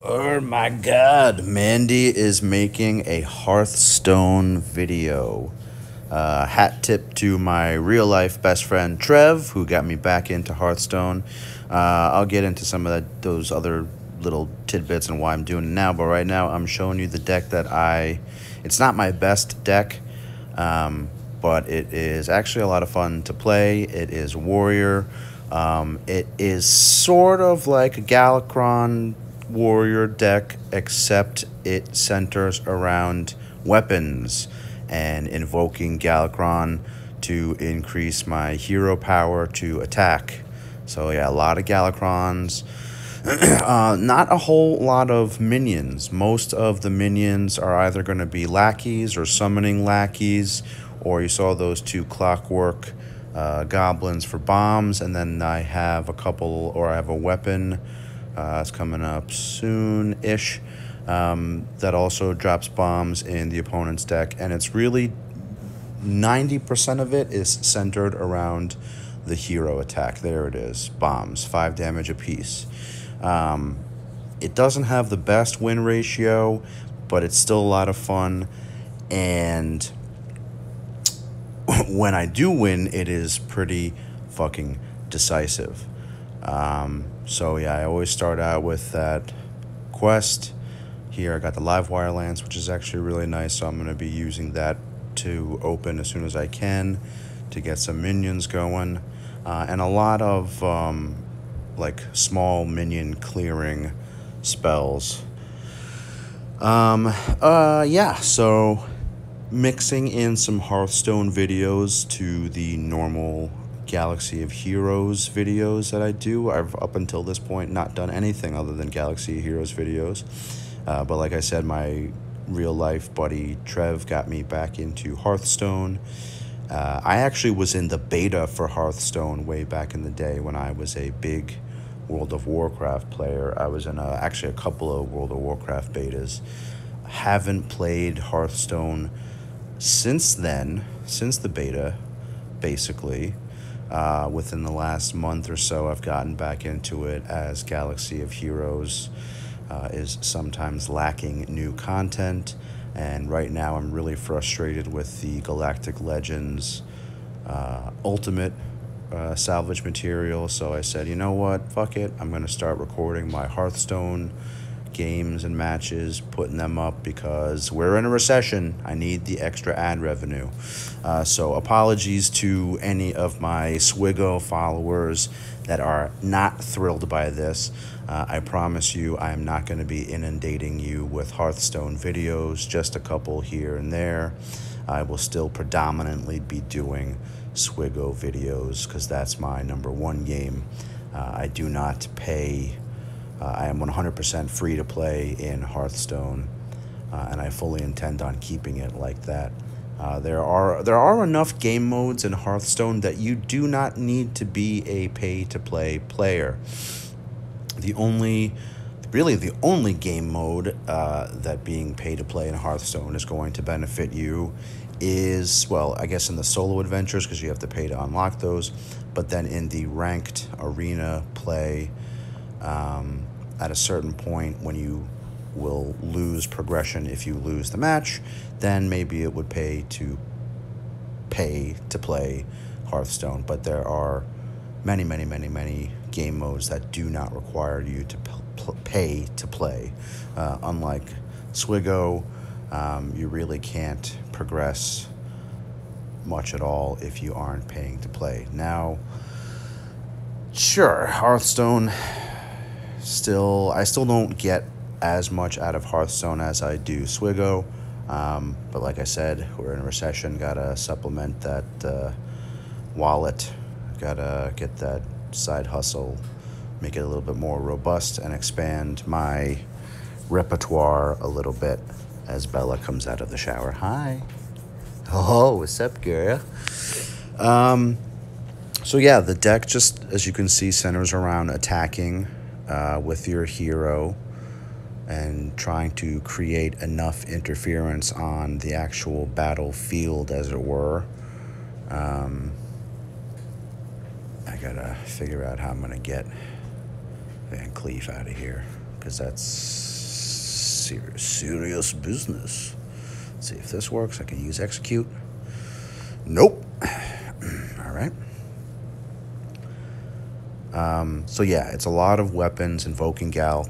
Oh my god, Mandy is making a Hearthstone video. Hat tip to my real life best friend Trev, who got me back into Hearthstone. I'll get into some of those other little tidbits and why I'm doing it now, but right now I'm showing you the deck that it's not my best deck, but it is actually a lot of fun to play. It is Warrior. It is sort of like a Galakrond warrior deck, except it centers around weapons and invoking Galakrond to increase my hero power to attack. So yeah, a lot of Galakronds. Not a whole lot of minions. Most of the minions are either going to be lackeys or summoning lackeys, or you saw those two clockwork goblins for bombs, and then I have I have a weapon. It's coming up soon-ish. That also drops bombs in the opponent's deck, and it's really 90% of it is centered around the hero attack. There it is, bombs, 5 damage apiece. It doesn't have the best win ratio, but it's still a lot of fun, and when I do win, it is pretty fucking decisive. So yeah, I always start out with that quest. Here I got the live wire lance, which is actually really nice, so I'm going to be using that to open as soon as I can to get some minions going, and a lot of like small minion clearing spells. Yeah, so mixing in some Hearthstone videos to the normal Galaxy of Heroes videos that I do. I've up until this point not done anything other than Galaxy of Heroes videos. But like I said, my real life buddy Trev got me back into Hearthstone. I actually was in the beta for Hearthstone way back in the day when I was a big World of Warcraft player. I was in actually a couple of World of Warcraft betas. Haven't played Hearthstone since then, since the beta, basically. Within the last month or so, I've gotten back into it as Galaxy of Heroes is sometimes lacking new content, and right now I'm really frustrated with the Galactic Legends Ultimate salvage material, so I said, you know what, fuck it, I'm going to start recording my Hearthstone games and matches, putting them up, because we're in a recession. I need the extra ad revenue. So apologies to any of my Swigo followers that are not thrilled by this. I promise you I'm not going to be inundating you with Hearthstone videos, just a couple here and there. I will still predominantly be doing Swigo videos because that's my #1 game. I do not pay. I am 100% free to play in Hearthstone, and I fully intend on keeping it like that. There are enough game modes in Hearthstone that you do not need to be a pay-to-play player. Really the only game mode that being pay-to-play in Hearthstone is going to benefit you is, well, I guess in the solo adventures, because you have to pay to unlock those, but then in the ranked arena play, at a certain point when you will lose progression if you lose the match, then maybe it would pay to play Hearthstone. But there are many game modes that do not require you to pay to play. Unlike Swigo, you really can't progress much at all if you aren't paying to play. Now, sure, Hearthstone, I still don't get as much out of Hearthstone as I do Swigo, but like I said, we're in a recession, gotta supplement that wallet, gotta get that side hustle, make it a little bit more robust, and expand my repertoire a little bit as Bella comes out of the shower. Hi. Oh, what's up, girl? So yeah, the deck, just as you can see, centers around attacking with your hero and trying to create enough interference on the actual battlefield, as it were. I gotta figure out how I'm gonna get Van Cleef out of here. because that's serious business. Let's see if this works. I can use execute. Nope. All right. So yeah, it's a lot of weapons, invoking Gal,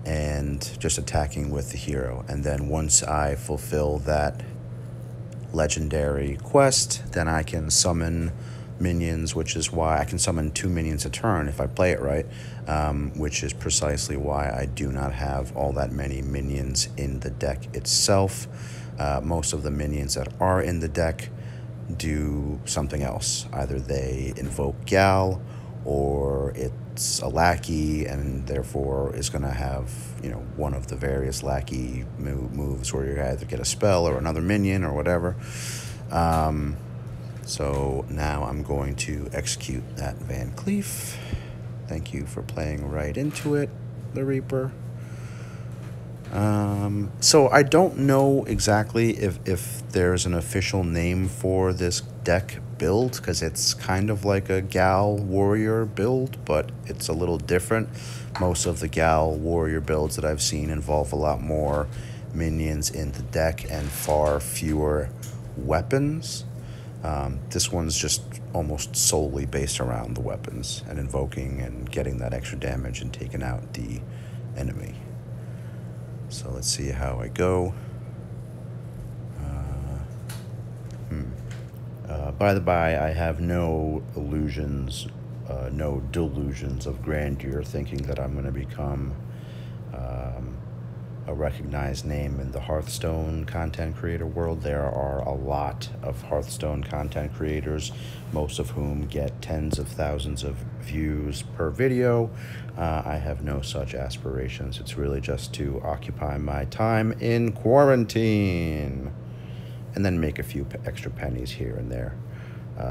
and just attacking with the hero. And then once I fulfill that legendary quest, then I can summon minions, which is why I can summon 2 minions a turn if I play it right, which is precisely why I do not have all that many minions in the deck itself. Most of the minions that are in the deck do something else. Either they invoke Gal, or it's a lackey and therefore is going to have, you know, one of the various lackey moves where you either get a spell or another minion or whatever. So now I'm going to execute that Van Cleef. Thank you for playing right into it, the Reaper. So I don't know exactly if there's an official name for this deck build, because it's kind of like a Gal Warrior build, but it's a little different. Most of the Gal Warrior builds that I've seen involve a lot more minions in the deck and far fewer weapons. This one's just almost solely based around the weapons and invoking and getting that extra damage and taking out the enemy. So let's see how I go. By the by, I have no illusions, no delusions of grandeur, thinking that I'm going to become a recognized name in the Hearthstone content creator world. There are a lot of Hearthstone content creators, most of whom get tens of thousands of views per video. I have no such aspirations. It's really just to occupy my time in quarantine and then make a few extra pennies here and there.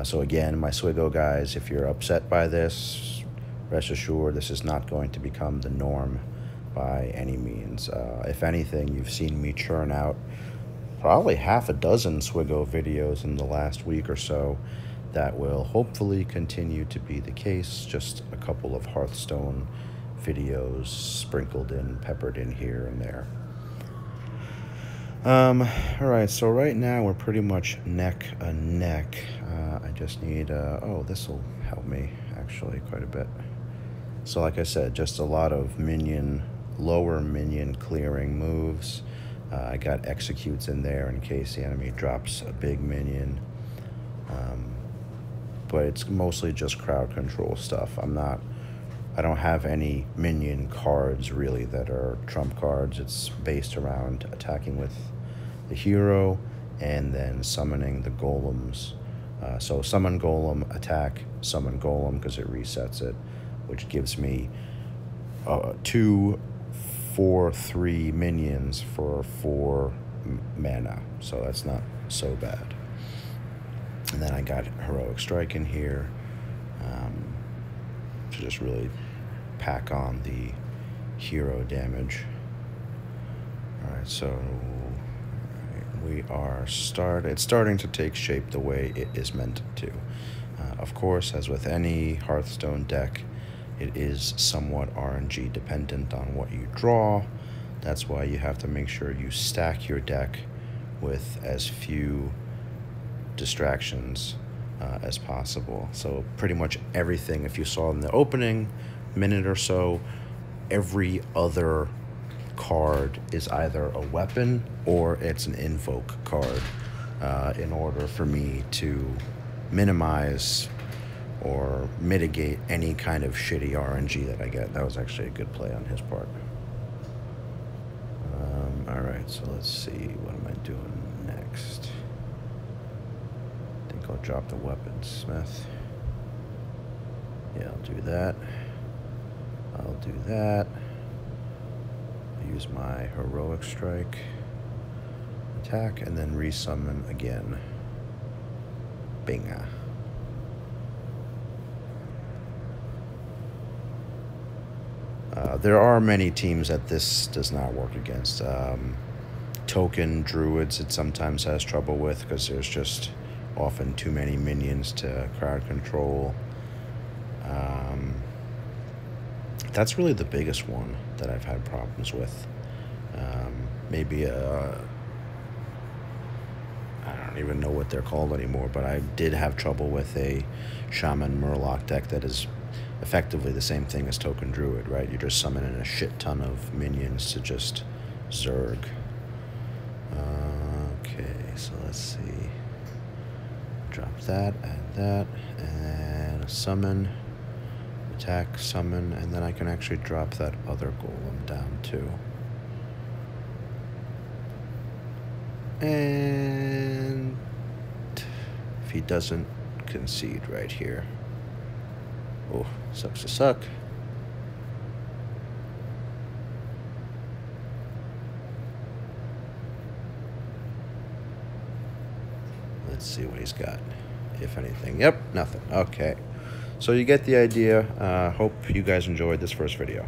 So again, my Swiggo guys, if you're upset by this, rest assured this is not going to become the norm by any means. If anything, you've seen me churn out probably half a dozen Swiggo videos in the last week or so. That will hopefully continue to be the case. Just a couple of Hearthstone videos sprinkled in, peppered in here and there. All right, so right now we're pretty much neck and neck. I just need, oh, this will help me actually quite a bit. So like I said, just a lot of lower minion clearing moves. I got executes in there in case the enemy drops a big minion. But it's mostly just crowd control stuff. I don't have any minion cards really that are trump cards. It's based around attacking with the hero and then summoning the golems. So summon golem, attack, summon golem, because it resets it, which gives me 2 4/3 minions for 4 mana. So that's not so bad. And then I got Heroic Strike in here to just really pack on the hero damage. Alright, so we are it's starting to take shape the way it is meant to. Of course, as with any Hearthstone deck, it is somewhat RNG dependent on what you draw. That's why you have to make sure you stack your deck with as few distractions as possible. So pretty much everything, if you saw in the opening minute or so, every other card is either a weapon or it's an invoke card, in order for me to minimize or mitigate any kind of shitty RNG that I get. That was actually a good play on his part. Alright, so let's see, what am I doing next? I think I'll drop the weaponsmith. Yeah, I'll do that. I'll do that. I'll use my Heroic Strike, attack, and then resummon again. Binga. There are many teams that this does not work against. Token druids it sometimes has trouble with because there's just often too many minions to crowd control. That's really the biggest one that I've had problems with. Maybe I don't even know what they're called anymore, but I did have trouble with a Shaman Murloc deck that is effectively the same thing as Token Druid, right? You're just summoning a shit ton of minions to just Zerg. Okay, so let's see. Drop that, add that, and a summon, attack, summon, and then I can actually drop that other golem down too. And if he doesn't concede right here. Oh, sucks to suck. Let's see what he's got, if anything. Yep, nothing. Okay. So you get the idea. Hope you guys enjoyed this first video.